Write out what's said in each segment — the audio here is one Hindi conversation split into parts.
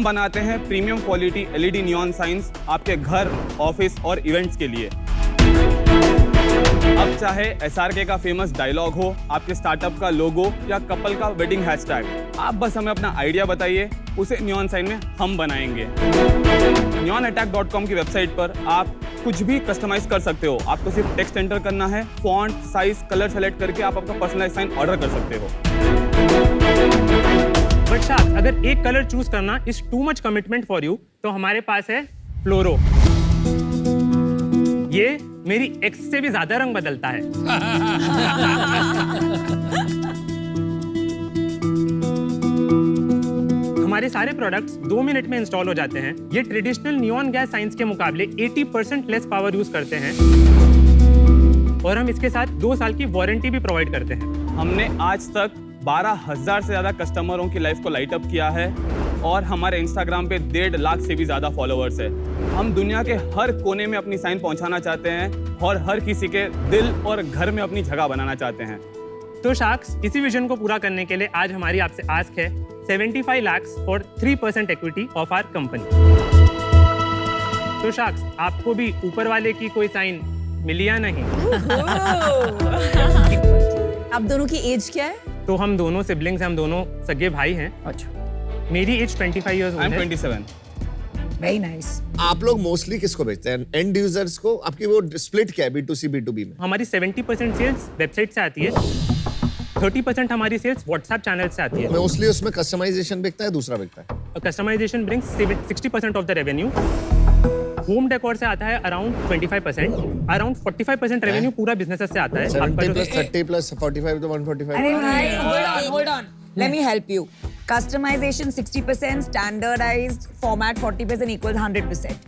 बनाते हैं premium quality LED neon science आपके घर, ऑफिस और इवेंट्स के लिए। अब चाहे SRK का फेमस डायलॉग हो, आपके स्टार्टअप का लोगो या कपल का वेडिंग हैशटैग, आप बस हमें अपना आइडिया बताइए, उसे नियॉन साइन में हम बनाएंगे। neonattack.com की वेबसाइट पर आप कुछ भी कस्टमाइज कर सकते हो। आपको सिर्फ टेक्स्ट एंटर करना है, फॉन्ट, साइज, कलर सेलेक्ट करके आप अपना पर्सनलाइज साइन ऑर्डर कर सकते हो। बट शायद अगर एक कलर चूज करना is too much commitment for you, तो हमारे पास है फ्लोरो। ये मेरी एक्स से भी ज्यादा रंग बदलता है। हमारे सारे प्रोडक्ट्स 2 मिनट में इंस्टॉल हो जाते हैं। ये ट्रेडिशनल नियॉन गैस साइंस के मुकाबले 80% लेस पावर यूज करते हैं और हम इसके साथ 2 साल की वारंटी भी प्रोवाइड करते हैं। हमने आज तक 12,000 से ज्यादा कस्टमरों की लाइफ को लाइट अप किया है और हमारे इंस्टाग्राम पे 1.5 लाख से भी ज्यादा फॉलोअर्स है। हम दुनिया के हर कोने में अपनी साइन पहुंचाना चाहते हैं और हर किसी के दिल और घर में अपनी जगह बनाना चाहते हैं। तो शार्क्स, इसी विजन को पूरा करने के लिए आज हमारी आपसे आस्क है 75 lakh for 3% equity of our company. तो शार्क्स, आपको भी ऊपर वाले की कोई साइन मिली या नहीं? आप दोनों की एज क्या है? तो हम दोनों सिबलिंग्स हैं, हम दोनों सगे भाई हैं। अच्छा, मेरी age 25 years I am 27। Very nice. आप लोग मोस्टली किसको बेचते हैं? एंड यूजर्स को? आपकी वो स्प्लिट क्या है B2C B2B में? हमारी 70% सेल्स वेबसाइट से आती है, 30% हमारी सेल्स व्हाट्सएप चैनल से आती है। मोस्टली उसमें कस्टमाइजेशन बिकता है, दूसरा बिकता है? Customization brings 60% off the revenue. Home decor से आता है अराउंड 25%, अराउंड 45% रेवेन्यू पूरा बिजनेस से आता है। 70 plus 30 plus 45 तो 145। अरे भाई, hold on. Let me help you. Customization 60%, standardized format 40% equals 100%.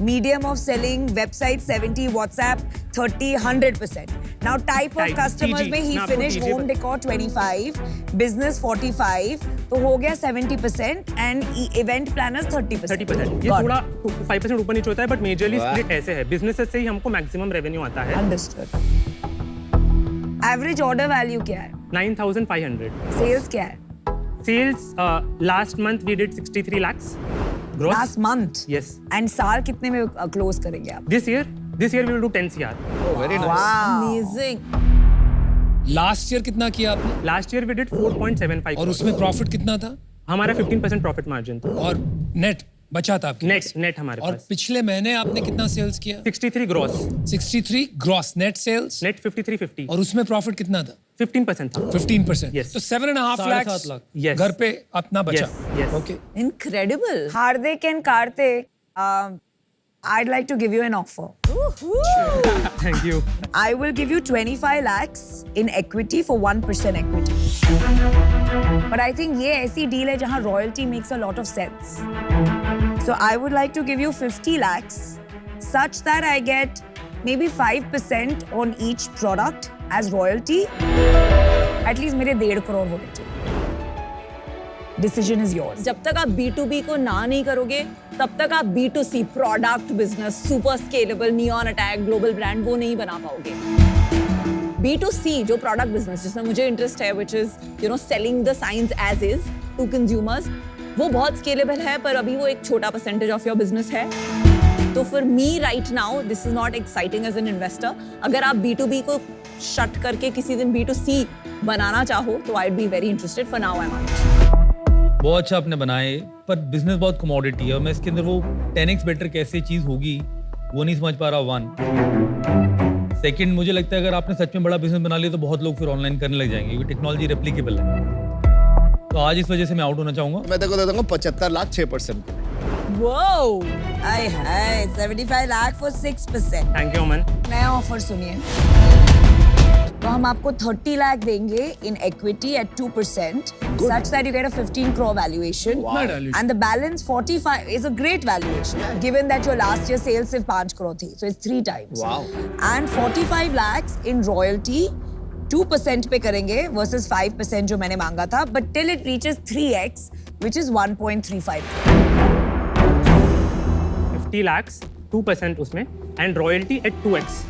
Medium of selling, website 70, WhatsApp 30, 100%. Now type of customers में he finished home decor 25, business 45, तो हो गया 70% and event planners 30%. 30%। ये थोड़ा 5% ऊपर नीचे होता है, बट मेजरली स्प्लिट ऐसे है। बिजनेसेस से ही हमको मैक्सिमम रेवेन्यू आता है। Understood. Average order value क्या है? 9,500। Sales क्या है? Sales last month we did 63 lakhs gross. Last month? Yes. And साल कितने में close करेंगे आप? This year we will do 10 CR. Oh, very nice. Wow. Amazing. Last year कितना किया आपने? Last year we did 4.75 और उसमें प्रॉफिट कितना था? हमारा 15% प्रॉफिट मार्जिन था। और नेट बचा था आपके? नेट हमारे और पास पिछले महीने आपने कितना सेल्स किया? 63 gross, 63 gross net sales. Net 5350 और उसमें प्रॉफिट कितना था? 15% था। 15%। Yes. तो 7.5 लाख Yes. घर पे अपना बचा। Yes. Okay. Incredible. Hardik and Karthik, I'd like to give you an offer. Thank you. I will give you 25 lakhs in equity for 1% equity. But I think ये ऐसी deal है जहाँ royalty makes a lot of sense. So I would like to give you 50 lakhs such that I get maybe 5% on each product as royalty. At least मेरे 1.5 करोड़ होने चाहिए. Decision is yours. जब तक आप B2B को ना नहीं करोगे, तब तक आप B2C product business super scalable neon attack global brand वो नहीं बना पाओगे। B2C जो प्रोडक्ट बिजनेस जिसमें मुझे इंटरेस्ट है, which is selling the signs as is to consumers, वो बहुत स्केलेबल है, पर अभी वो एक छोटा परसेंटेज ऑफ योर बिजनेस है। तो for me right now this is not exciting as an investor. अगर आप B2B को शट करके किसी दिन B2C बनाना चाहो तो I be very interested. For now I am out. बहुत अच्छा आपने बनाए, पर बिजनेस बहुत कमोडिटी है और मैं इसके अंदर वो 10x बेटर कैसे चीज होगी वो नहीं समझ पा रहा। 1 सेकंड, मुझे लगता है अगर आपने सच में बड़ा बिजनेस बना लिया तो बहुत लोग फिर ऑनलाइन करने लग जाएंगे क्योंकि टेक्नोलॉजी रेप्लिकेबल है। तो आज इस वजह से मैं आउट होना चाहूंगा। मैं देखो दे दूंगा 75 lakh 6%। Whoa! Aye, 75 lakh for 6%. Thank you Aman. नया ऑफर सुनिए। तो हम आपको 30 लाख देंगे in equity at 2%, such that you get a 15 crore valuation. Wow. And the balance 45 is a great valuation, given that your last year sales सिर्फ 5 crore थी, so it's 3 times. Wow. And 45 lakhs in royalty, 2% पे करेंगे versus 5% जो मैंने मांगा था, but till it reaches 3x, which is 1.35. 50 lakhs, 2% उसमें, and royalty at 2x.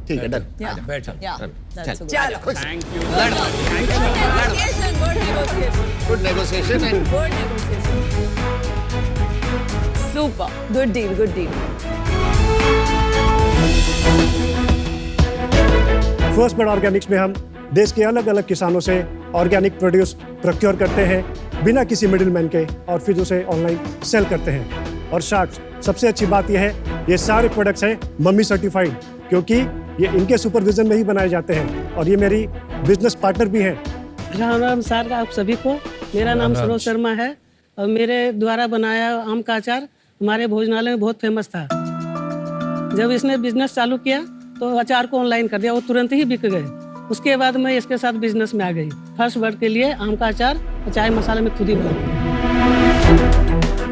ठीक है, डन। Yeah. बैठ जा। Yeah, that's a good चलो। Thank you. Good negotiation. Good negotiation and Good negotiation. Super, good deal, good deal. First bird Organics में हम देश के अलग अलग किसानों से ऑर्गेनिक प्रोड्यूस प्रोक्योर करते हैं बिना किसी मिडिलमैन के और फिर उसे ऑनलाइन सेल करते हैं। और शार्क्स सबसे अच्छी बात यह है ये सारे प्रोडक्ट्स हैं मम्मी सर्टिफाइड, क्योंकि ये इनके सुपरविजन में ही बनाए जाते हैं और ये मेरी बिजनेस पार्टनर भी हैं। राम राम सर आप सभी को। मेरा नाम सरोज शर्मा है और मेरे द्वारा बनाया आम का अचार हमारे भोजनालय में बहुत फेमस था। जब इसने बिजनेस चालू किया तो अचार को ऑनलाइन कर दिया, वो तुरंत ही बिक गए। उसके बाद मैं इसके साथ बिजनेस में आ गई। फर्स्ट बर्ड के लिए आम का अचार और चाय मसाला में खुद ही बनाती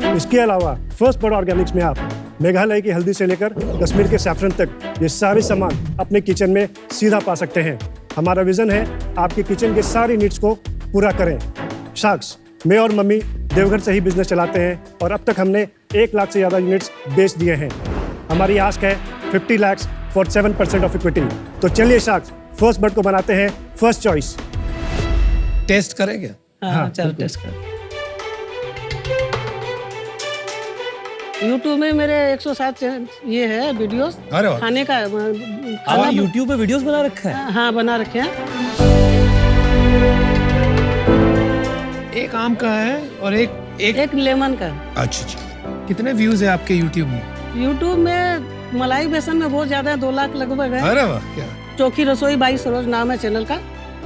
हूँ। इसके अलावा फर्स्ट बर्ड ऑर्गेनिक्स में आप मेघालय की हल्दी से लेकर कश्मीर के सैफरन तक ये सारे सामान अपने किचन में सीधा पा सकते हैं। हमारा विजन है आपके किचन के सारी नीड्स को पूरा करें। शार्क्स, मैं और मम्मी देवघर से ही बिजनेस चलाते हैं और अब तक हमने 1 लाख से ज़्यादा यूनिट्स बेच दिए हैं। हमारी आस्क है 50 लाख फॉर 7% ऑफ इक्विटी। तो चलिए शार्क्स, फर्स्ट बर्ड को बनाते हैं फर्स्ट चॉइस। टेस्ट करेंगे? हाँ चलो टेस्ट कर। YouTube में मेरे 107 ये है वीडियोस अरे वाह। खाने का। आप YouTube पे वीडियोस बना रखा है? हाँ बना रखे हैं। एक आम का है और एक लेमन का। अच्छा। कितने व्यूज है आपके YouTube में? YouTube में मलाई बेसन में बहुत ज्यादा है, 2 लाख लगभग है। अरे वाह, क्या चोखी रसोई बाई सरोज नाम है चैनल का।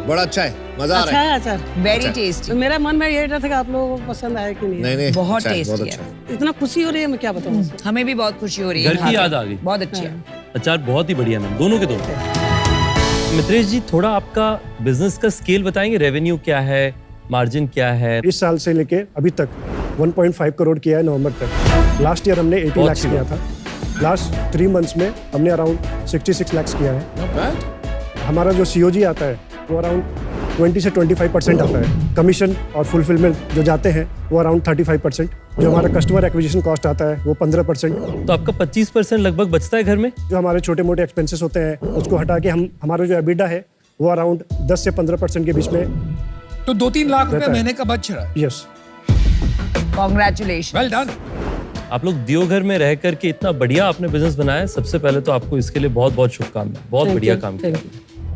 बड़ा अच्छा है, मजा आ अच्छा रहा है। है अचार, वेरी टेस्टी। तो मेरा मन में ये था कि आप लोगों को पसंद आया कि नहीं। नहीं बहुत अच्छा है, बहुत टेस्टी अच्छा है। इतना खुशी हो रही है, मैं क्या बताऊँ। हमें भी बहुत खुशी हो रही है। घर की खाकर। याद आ गई। बहुत अच्छी है। अचार बहुत ही बढ़िया मैम, दोनों के दोनों। मित्रेश जी, थोड़ा आपका बिजनेस का स्केल बताएंगे, रेवेन्यू क्या है, मार्जिन क्या है? इस साल से लेके अभी तक 1.5 करोड़ किया है नवंबर तक। लास्ट ईयर हमने 80 लाख किया था। लास्ट 3 मंथ्स में हमने अराउंड 66 लाख किया है। हमारा जो COG आता है वो अराउंड 20 से 25% आता है। कमीशन और फुलफिलमेंट जो जाते हैं वो अराउंड 35%। जो हमारा कस्टमर एक्विजिशन कॉस्ट आता है वो 15%। तो आपका 25% लगभग बचता है घर में? जो हमारे छोटे मोटे एक्सपेंसेस होते हैं उसको हटा के हमारा जो एबिडा है वो अराउंड 10 से 15% के बीच में। तो 2-3 लाख रुपए रहता है। महीने का बच रहा है। Yes, congratulation. Well done. आप लोग देवघर में रह करके इतना बढ़िया आपने बिजनेस बनाया, सबसे पहले तो आपको इसके लिए बहुत बहुत शुभकामनाएं। बहुत बढ़िया काम किया।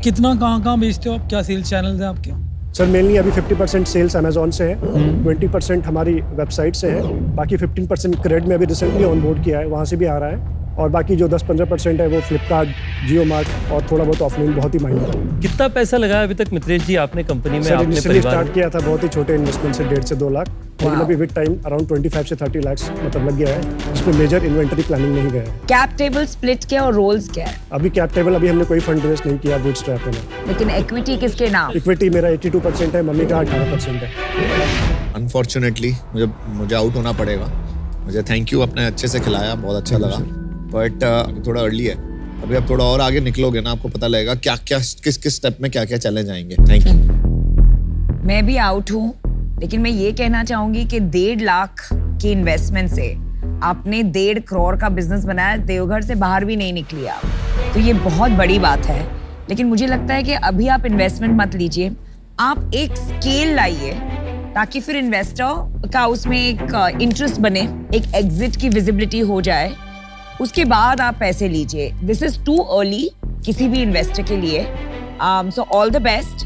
कितना कहाँ बेचते हो आप? क्या सेल्स चैनल है आपके? सर मेनली अभी 50% सेल्स अमेजोन से है, 20% हमारी वेबसाइट से है, बाकी 15% क्रेड में अभी रिसेंटली ऑन बोर्ड किया है, वहाँ से भी आ रहा है। और बाकी जो 10-15% है वो फ्लिपकार्ट, जियो मार्ट और थोड़ा बहुत ऑफलाइन बहुत ही माइनर है। कितना पैसा लगाया अभी तक मित्रेश जी आपने कंपनी में? सर आपने इनिशियली परिवार स्टार्ट किया था बहुत ही छोटे इन्वेस्टमेंट से 1.5 से 2 लाख, लेकिन अभी विद टाइम अराउंड 25 से 30 लाख मतलब लग गया है। इसमें मेजर इन्वेंटरी प्लानिंग नहीं गया है। कैप टेबल स्प्लिट क्या और रोल्स क्या है? अभी कैप टेबल अभी हमने कोई फंड रेज नहीं किया बूटस्ट्रैप में। लेकिन इक्विटी किसके नाम? इक्विटी मेरा 82% है, मम्मी का 18% है। अनफॉर्चुनेटली मुझे आउट होना पड़ेगा। मुझे थैंक यू, आपने अच्छे से खिलाया, बहुत अच्छा लगा। बट थोड़ा अर्ली है अभी, आप थोड़ा और आगे निकलोगे ना आपको पता लगेगा क्या क्या किस किस स्टेप में क्या क्या चैलेंज आएंगे। Thank you. मैं भी आउट हूँ, लेकिन मैं ये कहना चाहूंगी कि 1.5 लाख की इन्वेस्टमेंट से आपने 1.5 करोड़ का बिजनेस बनाया, देवघर से बाहर भी नहीं निकली आप, तो ये बहुत बड़ी बात है। लेकिन मुझे लगता है कि अभी आप इन्वेस्टमेंट मत लीजिए, आप एक स्केल लाइए ताकि फिर इन्वेस्टर का उसमें एक इंटरेस्ट बने, एक एग्जिट की विजिबिलिटी हो जाए, उसके बाद आप पैसे लीजिए। दिस इज टू अर्ली किसी भी इन्वेस्टर के लिए। So all the best.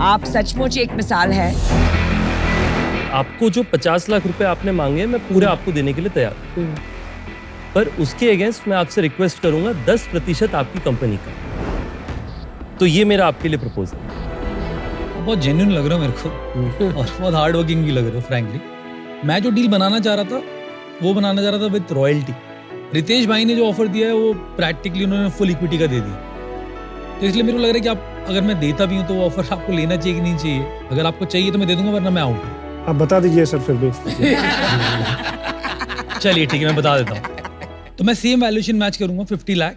आप सचमुच एक मिसाल है। आपको जो 50 लाख रुपए आपने मांगे, मैं पूरे आपको देने के लिए तैयार हूं। पर उसके अगेंस्ट मैं आपसे रिक्वेस्ट करूंगा 10% आपकी कंपनी का। तो ये मेरा आपके लिए प्रपोजल है। बहुत जेन्युइन लग रहा हो मेरे को और बहुत हार्ड वर्किंग भी लग रहे हो फ्रैंकली। मैं जो डील बनाना चाह रहा था वो बनाना चाह रहा था विद रॉयल्टी। रितेश भाई ने जो ऑफर दिया है वो प्रैक्टिकली उन्होंने फुल इक्विटी का दे दिया, तो इसलिए मेरे को लग रहा है कि आप अगर मैं देता भी हूँ तो वो ऑफर आपको लेना चाहिए कि नहीं चाहिए। अगर आपको चाहिए तो मैं दे दूंगा, वरना मैं आउट हूँ। आप बता दीजिए सर फिर भी। चलिए ठीक है, मैं बता देता हूँ। तो मैं सेम वैल्यूएशन मैच करूंगा 50 लाख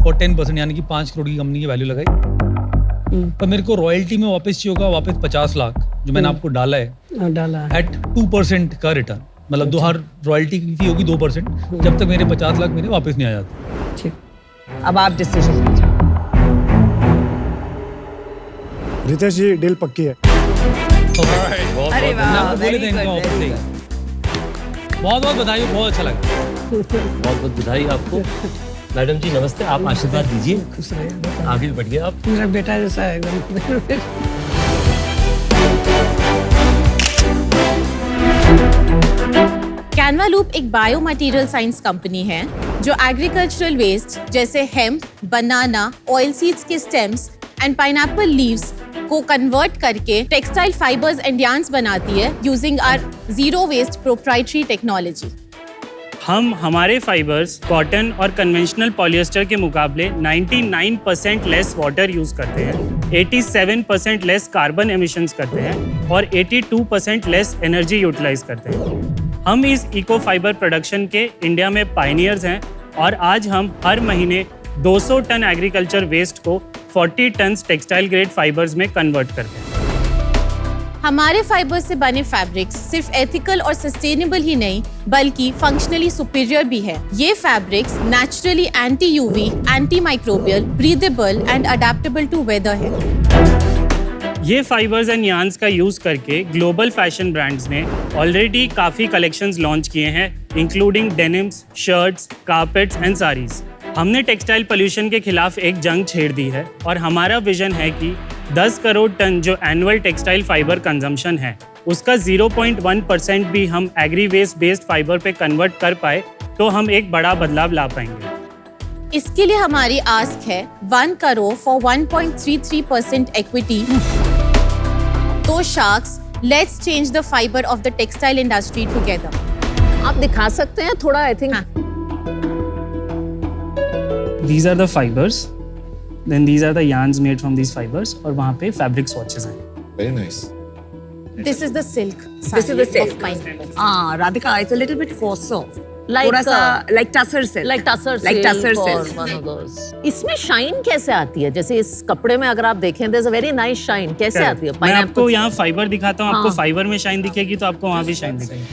और 10%, यानी कि 5 करोड़ की कंपनी की वैल्यू लगाई। पर मेरे को रॉयल्टी में वापस चाहिए होगा वापस 50 लाख जो मैंने आपको डाला है एट 2% का रिटर्न। मतलब दो हर रॉयल्टी की फी होगी 2%, जब तक मेरे 50 लाख मेरे वापस नहीं आ जाते। ठीक, अब आप डिसीजन लीजिए। रितेश जी डील पक्की है। अरे वाह, मैं आपको बोले very थे इनका good, ऑफर very से ही। good. बहुत बहुत बधाई, बहुत अच्छा लगा। बहुत बहुत बधाई आपको। मैडम जी नमस्ते, आप आशीर्वाद दीजिए। खुश रहिए, आगे बढ़िए आप। मेरा बेटा जैसा है एकदम। कैनवा लूप एक बायो मटेरियल साइंस कंपनी है जो एग्रीकल्चरल वेस्ट जैसे हेम्प, बनाना, ऑयल सीड्स के स्टेम्स एंड पाइनएप्पल लीव्स को कन्वर्ट करके टेक्सटाइल फाइबर्स एंड यार्न्स बनाती है using our zero waste proprietary technology. हम हमारे फाइबर्स कॉटन और कन्वेंशनल पॉलिएस्टर के मुकाबले 99% लेस वाटर यूज करते हैं, 87% लेस कार्बन एमिशंस करते हैं और 82% लेस एनर्जी यूटिलाइज करते हैं। हम इस इको फाइबर प्रोडक्शन के इंडिया में पायनियर्स हैं और आज हम हर महीने 200 टन एग्रीकल्चर वेस्ट को 40 टन टेक्सटाइल ग्रेड फाइबर्स में कन्वर्ट करते हैं। हमारे फाइबर से बने फैब्रिक्स सिर्फ एथिकल और सस्टेनेबल ही नहीं बल्कि फंक्शनली सुपीरियर भी है। ये fabrics naturally anti UV, anti microbial, breathable and adaptable to weather है। ये फाइबर्स एंड यार्न्स का यूज करके ग्लोबल फैशन ब्रांड्स ने ऑलरेडी काफी कलेक्शंस लॉन्च किए हैं, including denims, shirts, carpets and saris. हमने टेक्सटाइल पोल्यूशन के खिलाफ एक जंग छेड़ दी है और हमारा विजन है कि 10 करोड़ टन जो एनुअल टेक्सटाइल फाइबर कंजम्पशन है उसका 0.1% भी हम एग्री वेस्ट बेस्ड फाइबर पे कन्वर्ट कर पाए तो हम एक बड़ा बदलाव ला पाएंगे। इसके लिए हमारी आस्क है 1 करोड़ फॉर 1.33% इक्विटी। तो sharks, let's change the fibre of the textile industry together. आप दिखा सकते हैं थोड़ा, I think. These are the fibers, then these are the yarns made from these fibers और वहाँ पे fabric swatches हैं। Very nice. This is the silk. This is the silk. of pineapple. Radhika, it's a little bit coarser. Like, थोड़ा सा like tussar silk. Like tussar Like silk tussar or silk. one of those. इसमें शाइन कैसे आती है? जैसे इस कपड़े में अगर आप देखें, there's a very nice shine. कैसे आती है? मैं आपको Pineapple यहाँ फाइबर दिखाता हूँ, आपको हाँ। फाइबर में शाइन दिखेगी तो आपको वहाँ भी शाइन दिखेगी।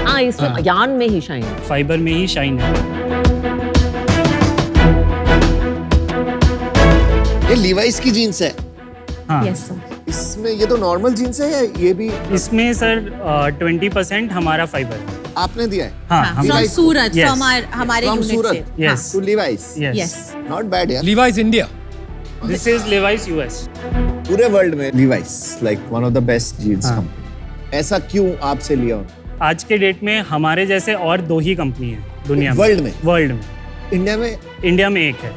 हाँ, इसमें यार्न में ही शाइन। फाइबर में ही शाइन है। ये लीवाइस की जीन्स है। हाँ। Yes, sir. इसमें ये तो नॉर्मल जीन्स है या ये भी इसमें सर 20% हमारा फाइबर है। आपने दिया है? हाँ, हाँ, हम from सूरत, Yes. from हमारे From यूनिट सूरत? से। Yes. To Levi's. Yes. Not bad यार। Levi's India. This is Levi's US. पूरे वर्ल्ड में Levi's like one of the best jeans हाँ। company। ऐसा क्यों आपसे लिया? आज के डेट में हमारे जैसे और 2 ही कंपनी है दुनिया में। वर्ल्ड में? वर्ल्ड में। इंडिया में? इंडिया में एक है।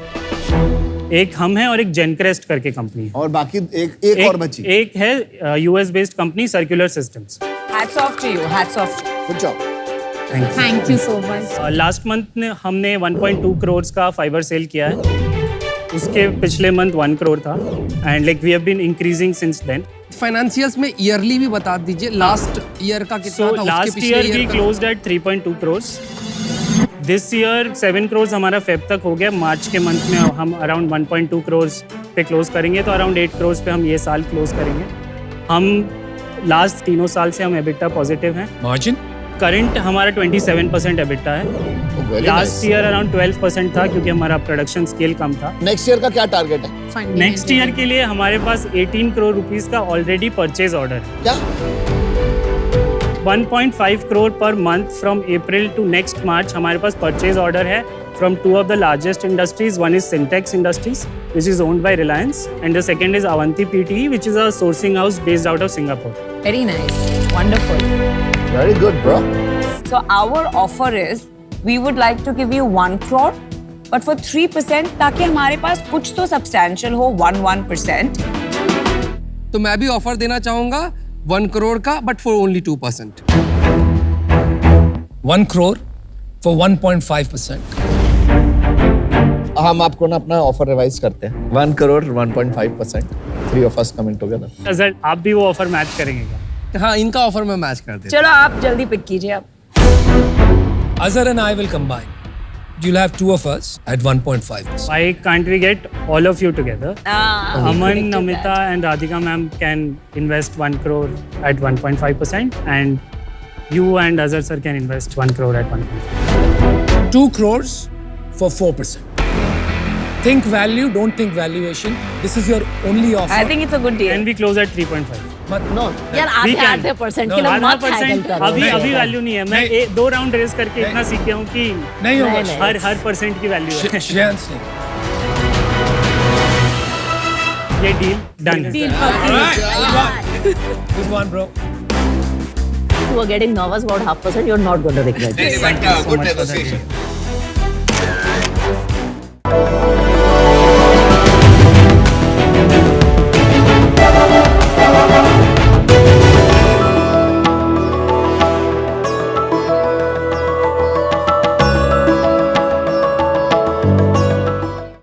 एक हम हैं और एक जेनक्रेस्ट करके कंपनी है। और बाकी एक और बची। एक है US based company circular systems. Hats off to you. Hats off. Good job. Thank you so much. Last month ने हमने 1.2 करोड़ का फाइबर सेल किया है। उसके पिछले मंथ 1 करोड़ था and like we have been increasing since then. Financials में ईयरली भी बता दीजिए, लास्ट ईयर का कितना सो था, लास्ट उसके पिछले ईयर वी ईयर का। Closed eight 3.2 crore. This year 7 crore हमारा फेब तक हो गया। मार्च के मंथ में हम अराउंड 1.2 करोड़ पे क्लोज करेंगे, तो अराउंड 8 करोड़ पे हम ये साल क्लोज करेंगे। हम लास्ट 3 साल से हम एबिटा पॉजिटिव हैं। मार्जिन करंट हमारा 27% एबिटा है। Very last nice. Year around 12% था क्योंकि हमारा प्रोडक्शन स्केल कम था। नेक्स्ट ईयर का क्या टारगेट है? नेक्स्ट ईयर के लिए हमारे पास 18 करोड़ रुपीस का ऑलरेडी परचेज ऑर्डर है। क्या? 1.5 करोड़ पर month from April to next March हमारे पास परचेज ऑर्डर है from 2 of the largest industries. One is Syntex Industries, which is owned by Reliance, and the second is Avanti PTE, which is a sourcing house based out of Singapore. Very nice. Wonderful. Very good, bro. So our offer is, we would like to give you 1 crore, but for 3%, ताकि हमारे पास कुछ तो substantial हो, 1%. तो मैं भी ऑफर देना चाहूंगा 1 करोड़ का, but for only 2%। 1 crore for 1.5%। हम आपको ना अपना ऑफर रिवाइज करते हैं। 1 crore 1.5%, 3 of us coming together। Sir आप भी वो ऑफर मैच करेंगे क्या? हाँ, इनका ऑफर में मैच कर देता चलो आप जल्दी पिक कीजिए आप। हूँ। Azhar and I will combine. You'll have 2 of us at 1.5%. Why can't we get all of you together? Aman, Namita and Radhika ma'am can invest 1 crore at 1.5% and you and Azhar sir can invest 1 crore at 1.5%. 2 crores for 4%. Think value, don't think valuation. This is your only offer. I think it's a good deal. And we close at 3.5. No, यार We can. आधे परसेंट के No, लिए आधा मत हैगल परसेंट करो। अभी अभी वैल्यू नहीं है। मैं नहीं। 2 राउंड रेस करके इतना सीख गया हूँ कि नहीं होगा। नहीं। हर परसेंट की वैल्यू है। Shreyansh नहीं। ये डील डन है। This one, bro. You are getting nervous about 0.5%. You're not going to regret this. good negotiation.